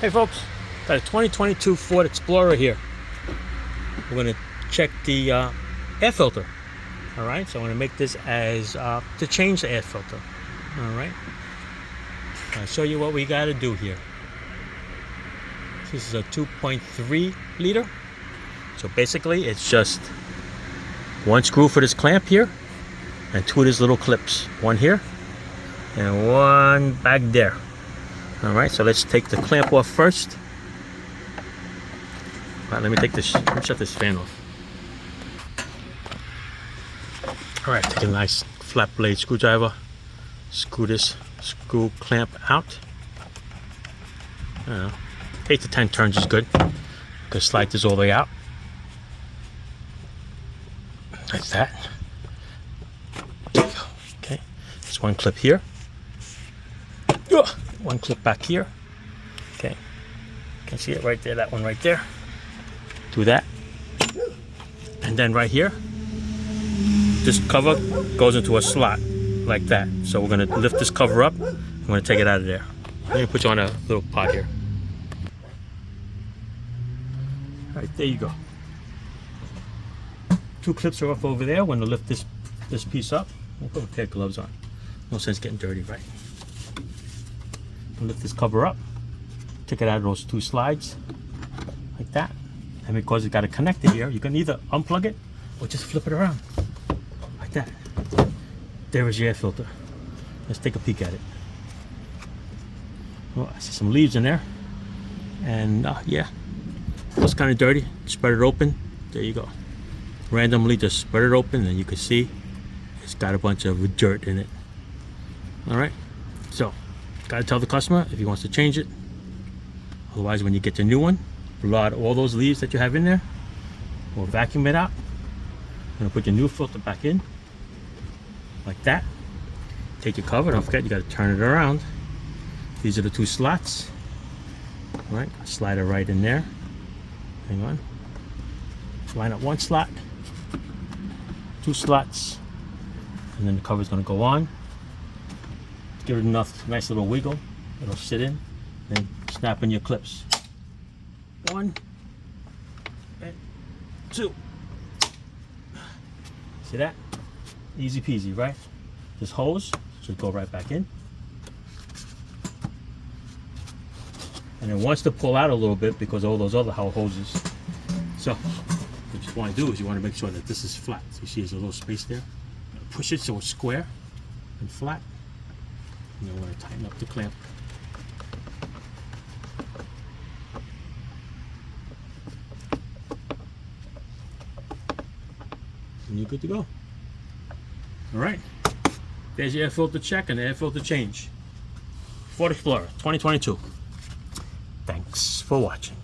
Hey folks, got a 2022 Ford Explorer here. We're going to check the air filter. Alright, so I'm going to make this as to change the air filter. Alright, I'll show you what we got to do here. This is a 2.3 liter. So basically it's just one screw for this clamp here and two of these little clips. One here and one back there. Alright, so let's take the clamp off first. Alright, let me shut this fan off. Alright, take a nice flat blade screwdriver. Screw this screw clamp out. 8 to 10 turns is good. Could slide this all the way out. Like that. Okay, there's one clip here. One clip back here. Okay, you can see it right there, that one right there. Do that. And then right here, this cover goes into a slot like that. So we're gonna lift this cover up. I'm gonna take it out of there. Let me put you on a little pot here. All right, there you go. Two clips are off over there. We're gonna lift this piece up. We'll put a pair of gloves on. No sense getting dirty, right? Lift this cover up, take it out of those two slides like that, and because it's got a connector here, you can either unplug it or just flip it around like that. There is your air filter. Let's take a peek at it. Well, I see some leaves in there, and yeah, it was kind of dirty. Spread it open. There you go. Randomly just spread it open, and you can see it's got a bunch of dirt in it. All right, so got to tell the customer if he wants to change it. Otherwise, when you get your new one, blow out all those leaves that you have in there, or vacuum it out. You're gonna put your new filter back in, like that. Take your cover. Don't forget, you got to turn it around. These are the two slots. All right, slide it right in there. Hang on. Line up one slot, two slots, and then the cover is gonna go on. Give it enough, nice little wiggle. It'll sit in. Then snap in your clips. 1 and 2. See that? Easy peasy, right? This hose should go right back in. And it wants to pull out a little bit because of all those other hoses. So what you want to do is you want to make sure that this is flat. So you see there's a little space there. Push it so it's square and flat. And then we're going to tighten up the clamp. And you're good to go. Alright. There's your air filter check and the air filter change. Ford Explorer 2022. Thanks for watching.